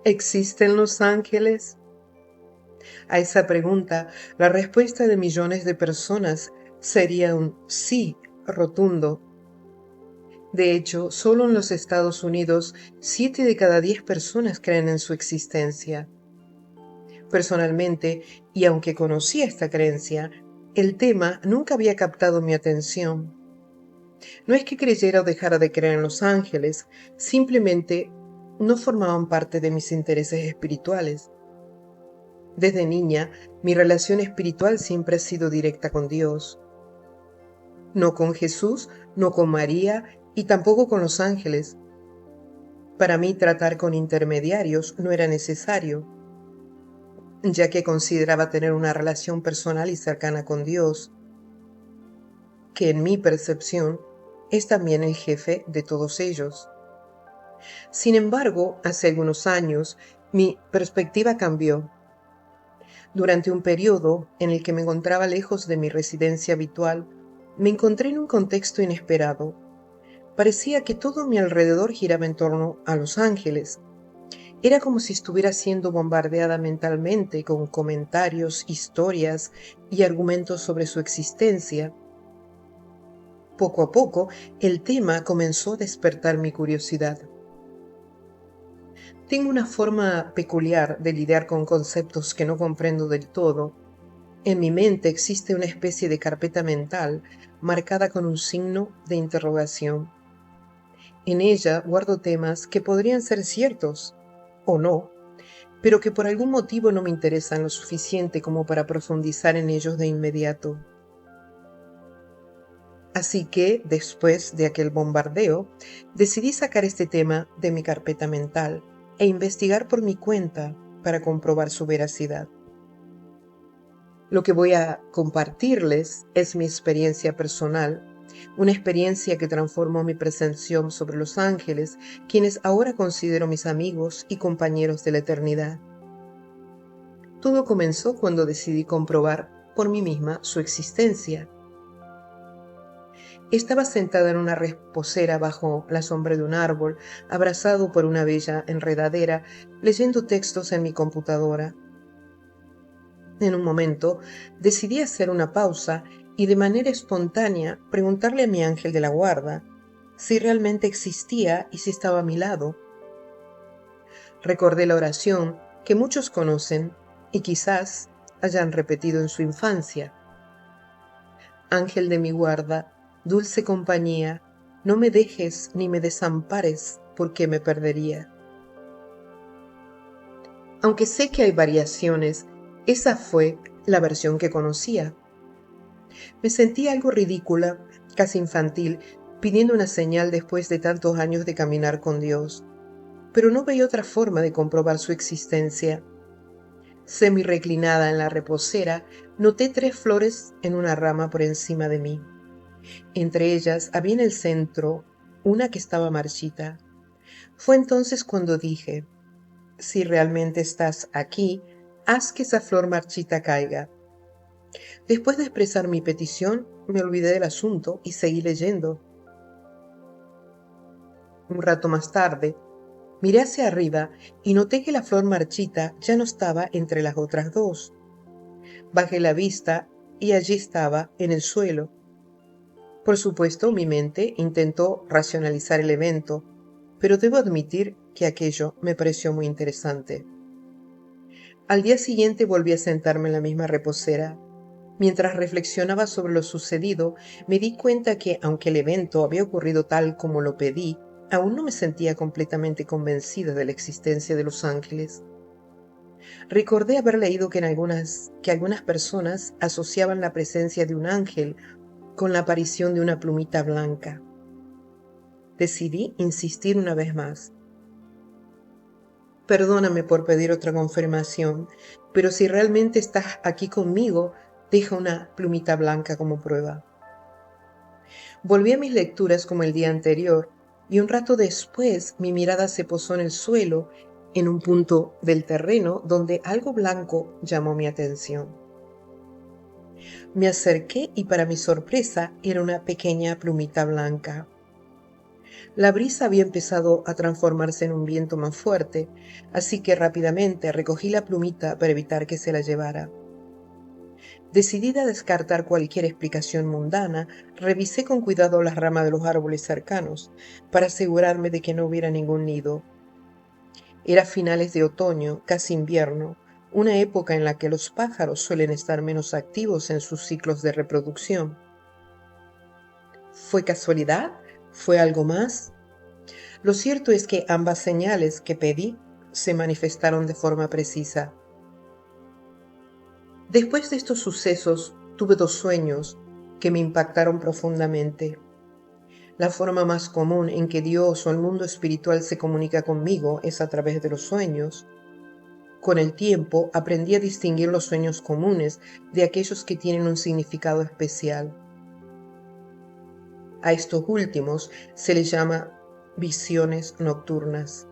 ¿Existen los ángeles? A esa pregunta, la respuesta de millones de personas sería un sí rotundo. De hecho, solo en los Estados Unidos, 7 de cada 10 personas creen en su existencia. Personalmente, y aunque conocía esta creencia, el tema nunca había captado mi atención. No es que creyera o dejara de creer en los ángeles, simplemente no formaban parte de mis intereses espirituales. Desde niña, mi relación espiritual siempre ha sido directa con Dios. No con Jesús, no con María y tampoco con los ángeles. Para mí tratar con intermediarios no era necesario, ya que consideraba tener una relación personal y cercana con Dios, que en mi percepción es también el jefe de todos ellos. Sin embargo, hace algunos años, mi perspectiva cambió. Durante un periodo en el que me encontraba lejos de mi residencia habitual, me encontré en un contexto inesperado. Parecía que todo a mi alrededor giraba en torno a Los Ángeles. Era como si estuviera siendo bombardeada mentalmente con comentarios, historias y argumentos sobre su existencia. Poco a poco, el tema comenzó a despertar mi curiosidad. Tengo una forma peculiar de lidiar con conceptos que no comprendo del todo. En mi mente existe una especie de carpeta mental marcada con un signo de interrogación. En ella guardo temas que podrían ser ciertos o no, pero que por algún motivo no me interesan lo suficiente como para profundizar en ellos de inmediato. Así que, después de aquel bombardeo, decidí sacar este tema de mi carpeta mental e investigar por mi cuenta para comprobar su veracidad. Lo que voy a compartirles es mi experiencia personal, una experiencia que transformó mi percepción sobre los ángeles, quienes ahora considero mis amigos y compañeros de la eternidad. Todo comenzó cuando decidí comprobar por mí misma su existencia. Estaba sentada en una reposera bajo la sombra de un árbol, abrazado por una bella enredadera, leyendo textos en mi computadora. En un momento decidí hacer una pausa y de manera espontánea preguntarle a mi ángel de la guarda si realmente existía y si estaba a mi lado. Recordé la oración que muchos conocen y quizás hayan repetido en su infancia. Ángel de mi guarda, dulce compañía, no me dejes ni me desampares porque me perdería. Aunque sé que hay variaciones, esa fue la versión que conocía. Me sentí algo ridícula, casi infantil, pidiendo una señal después de tantos años de caminar con Dios. Pero no veía otra forma de comprobar su existencia. Semi-reclinada en la reposera, noté 3 flores en una rama por encima de mí. Entre ellas había en el centro una que estaba marchita. Fue entonces cuando dije: si realmente estás aquí, haz que esa flor marchita caiga. Después de expresar mi petición, me olvidé del asunto y seguí leyendo. Un rato más tarde, miré hacia arriba y noté que la flor marchita ya no estaba entre las otras 2. Bajé la vista y allí estaba, en el suelo. Por supuesto, mi mente intentó racionalizar el evento, pero debo admitir que aquello me pareció muy interesante. Al día siguiente volví a sentarme en la misma reposera. Mientras reflexionaba sobre lo sucedido, me di cuenta que, aunque el evento había ocurrido tal como lo pedí, aún no me sentía completamente convencida de la existencia de los ángeles. Recordé haber leído que algunas personas asociaban la presencia de un ángel con la aparición de una plumita blanca. Decidí insistir una vez más. Perdóname por pedir otra confirmación, pero si realmente estás aquí conmigo, deja una plumita blanca como prueba. Volví a mis lecturas como el día anterior, y un rato después mi mirada se posó en el suelo, en un punto del terreno donde algo blanco llamó mi atención. Me acerqué y para mi sorpresa era una pequeña plumita blanca. La brisa había empezado a transformarse en un viento más fuerte, así que rápidamente recogí la plumita para evitar que se la llevara. Decidida a descartar cualquier explicación mundana, revisé con cuidado las ramas de los árboles cercanos para asegurarme de que no hubiera ningún nido. Era finales de otoño, casi invierno, una época en la que los pájaros suelen estar menos activos en sus ciclos de reproducción. ¿Fue casualidad? ¿Fue algo más? Lo cierto es que ambas señales que pedí se manifestaron de forma precisa. Después de estos sucesos, tuve 2 sueños que me impactaron profundamente. La forma más común en que Dios o el mundo espiritual se comunica conmigo es a través de los sueños. Con el tiempo aprendí a distinguir los sueños comunes de aquellos que tienen un significado especial. A estos últimos se les llama visiones nocturnas.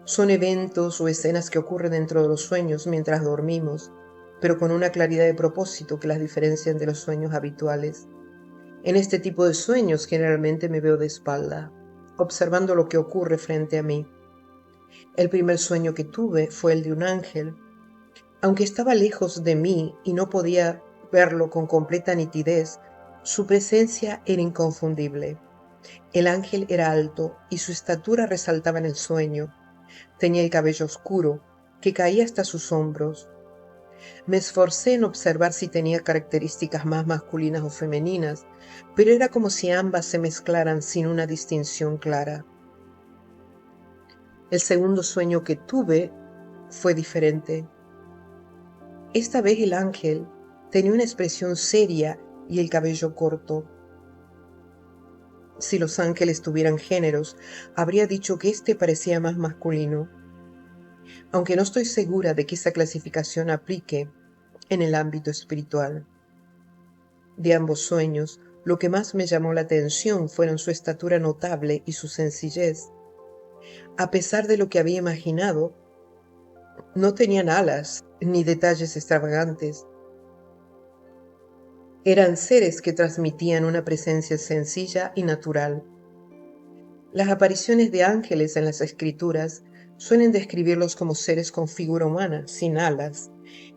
Son eventos o escenas que ocurren dentro de los sueños mientras dormimos, pero con una claridad de propósito que las diferencian de los sueños habituales. En este tipo de sueños generalmente me veo de espalda, observando lo que ocurre frente a mí. El primer sueño que tuve fue el de un ángel. Aunque estaba lejos de mí y no podía verlo con completa nitidez, su presencia era inconfundible. El ángel era alto y su estatura resaltaba en el sueño. Tenía el cabello oscuro, que caía hasta sus hombros. Me esforcé en observar si tenía características más masculinas o femeninas, pero era como si ambas se mezclaran sin una distinción clara. El segundo sueño que tuve fue diferente. Esta vez el ángel tenía una expresión seria y el cabello corto. Si los ángeles tuvieran géneros, habría dicho que este parecía más masculino, aunque no estoy segura de que esa clasificación aplique en el ámbito espiritual. De ambos sueños, lo que más me llamó la atención fueron su estatura notable y su sencillez. A pesar de lo que había imaginado, no tenían alas ni detalles extravagantes. Eran seres que transmitían una presencia sencilla y natural. Las apariciones de ángeles en las escrituras suelen describirlos como seres con figura humana, sin alas.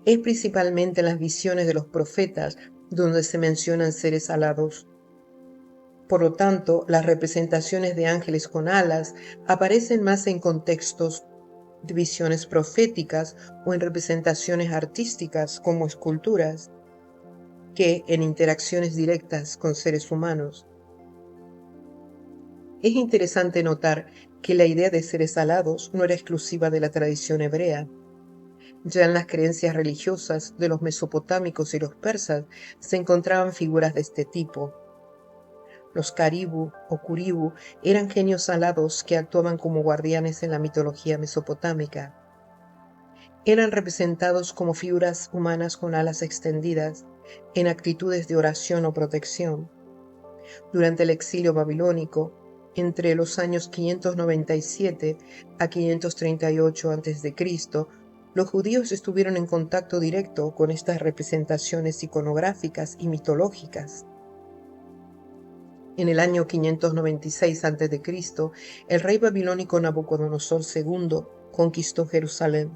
Es principalmente en las visiones de los profetas donde se mencionan seres alados. Por lo tanto, las representaciones de ángeles con alas aparecen más en contextos de visiones proféticas o en representaciones artísticas como esculturas, que en interacciones directas con seres humanos. Es interesante notar que la idea de seres alados no era exclusiva de la tradición hebrea. Ya en las creencias religiosas de los mesopotámicos y los persas se encontraban figuras de este tipo. Los Caribu o Curibu eran genios alados que actuaban como guardianes en la mitología mesopotámica. Eran representados como figuras humanas con alas extendidas, en actitudes de oración o protección. Durante el exilio babilónico, entre los años 597 a 538 a.C., los judíos estuvieron en contacto directo con estas representaciones iconográficas y mitológicas. En el año 596 a.C., el rey babilónico Nabucodonosor II conquistó Jerusalén,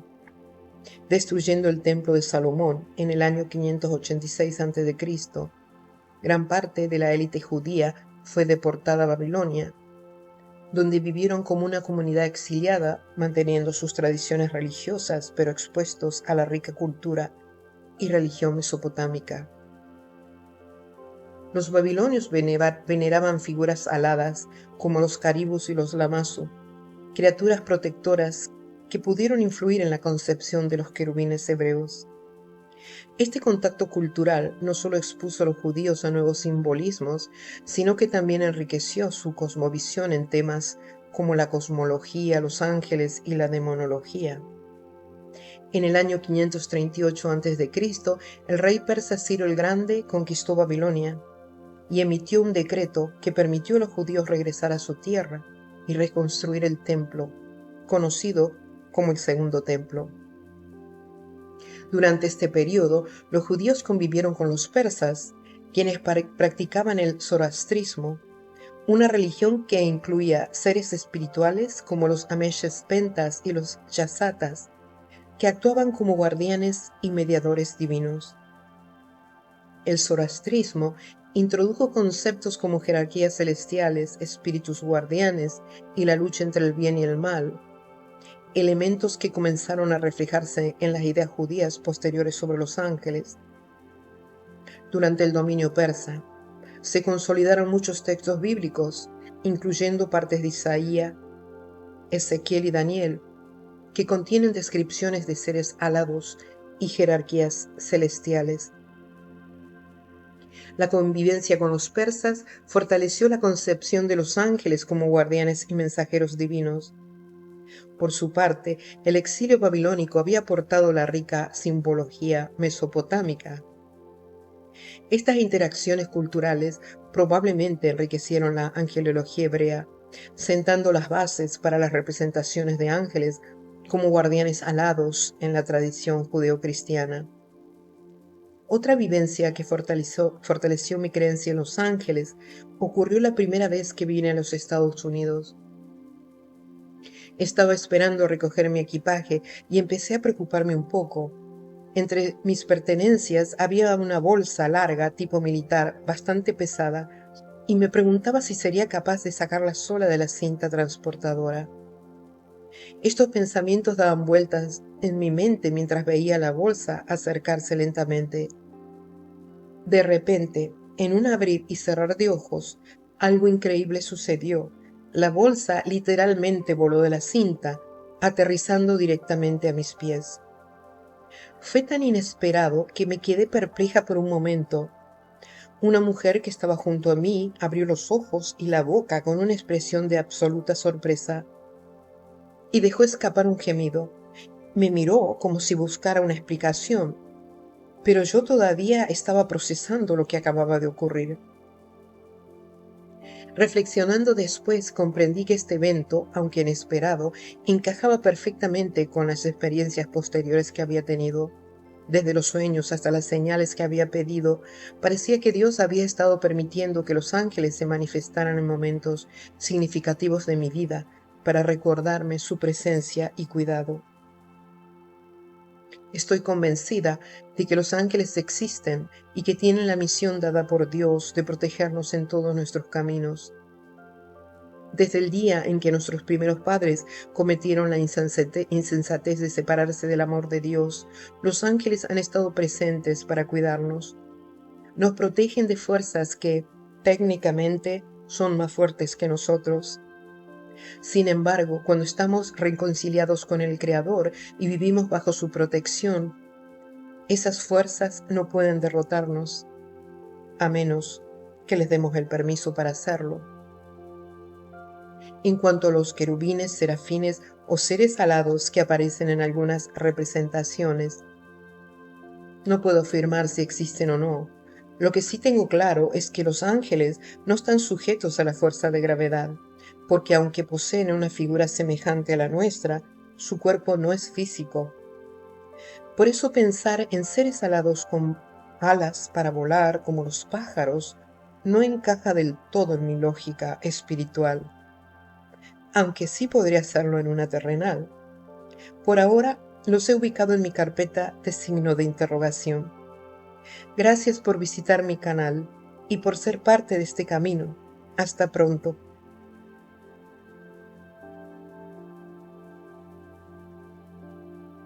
destruyendo el templo de Salomón en el año 586 a.C. Gran parte de la élite judía fue deportada a Babilonia, donde vivieron como una comunidad exiliada, manteniendo sus tradiciones religiosas, pero expuestos a la rica cultura y religión mesopotámica. Los babilonios veneraban figuras aladas como los caribus y los lamazu, criaturas protectoras que pudieron influir en la concepción de los querubines hebreos. Este contacto cultural no solo expuso a los judíos a nuevos simbolismos, sino que también enriqueció su cosmovisión en temas como la cosmología, los ángeles y la demonología. En el año 538 a.C., el rey persa Ciro el Grande conquistó Babilonia y emitió un decreto que permitió a los judíos regresar a su tierra y reconstruir el templo, conocido como el Segundo Templo. Durante este periodo, los judíos convivieron con los persas, quienes practicaban el zoroastrismo, una religión que incluía seres espirituales como los Ameshespentas y los Yasatas, que actuaban como guardianes y mediadores divinos. El zoroastrismo introdujo conceptos como jerarquías celestiales, espíritus guardianes y la lucha entre el bien y el mal, elementos que comenzaron a reflejarse en las ideas judías posteriores sobre los ángeles. Durante el dominio persa, se consolidaron muchos textos bíblicos, incluyendo partes de Isaías, Ezequiel y Daniel, que contienen descripciones de seres alados y jerarquías celestiales. La convivencia con los persas fortaleció la concepción de los ángeles como guardianes y mensajeros divinos. Por su parte, el exilio babilónico había aportado la rica simbología mesopotámica. Estas interacciones culturales probablemente enriquecieron la angelología hebrea, sentando las bases para las representaciones de ángeles como guardianes alados en la tradición judeocristiana. Otra vivencia que fortaleció mi creencia en los ángeles ocurrió la primera vez que vine a los Estados Unidos. Estaba esperando recoger mi equipaje y empecé a preocuparme un poco. Entre mis pertenencias había una bolsa larga tipo militar, bastante pesada, y me preguntaba si sería capaz de sacarla sola de la cinta transportadora. Estos pensamientos daban vueltas en mi mente mientras veía la bolsa acercarse lentamente. De repente, en un abrir y cerrar de ojos, algo increíble sucedió. La bolsa literalmente voló de la cinta, aterrizando directamente a mis pies. Fue tan inesperado que me quedé perpleja por un momento. Una mujer que estaba junto a mí abrió los ojos y la boca con una expresión de absoluta sorpresa y dejó escapar un gemido. Me miró como si buscara una explicación, pero yo todavía estaba procesando lo que acababa de ocurrir. Reflexionando después, comprendí que este evento, aunque inesperado, encajaba perfectamente con las experiencias posteriores que había tenido. Desde los sueños hasta las señales que había pedido, parecía que Dios había estado permitiendo que los ángeles se manifestaran en momentos significativos de mi vida para recordarme su presencia y cuidado. Estoy convencida de que los ángeles existen y que tienen la misión dada por Dios de protegernos en todos nuestros caminos. Desde el día en que nuestros primeros padres cometieron la insensatez de separarse del amor de Dios, los ángeles han estado presentes para cuidarnos. Nos protegen de fuerzas que, técnicamente, son más fuertes que nosotros. Sin embargo, cuando estamos reconciliados con el Creador y vivimos bajo su protección, esas fuerzas no pueden derrotarnos, a menos que les demos el permiso para hacerlo. En cuanto a los querubines, serafines o seres alados que aparecen en algunas representaciones, no puedo afirmar si existen o no. Lo que sí tengo claro es que los ángeles no están sujetos a la fuerza de gravedad, porque aunque poseen una figura semejante a la nuestra, su cuerpo no es físico. Por eso pensar en seres alados con alas para volar como los pájaros no encaja del todo en mi lógica espiritual, aunque sí podría hacerlo en una terrenal. Por ahora los he ubicado en mi carpeta de signo de interrogación. Gracias por visitar mi canal y por ser parte de este camino. Hasta pronto.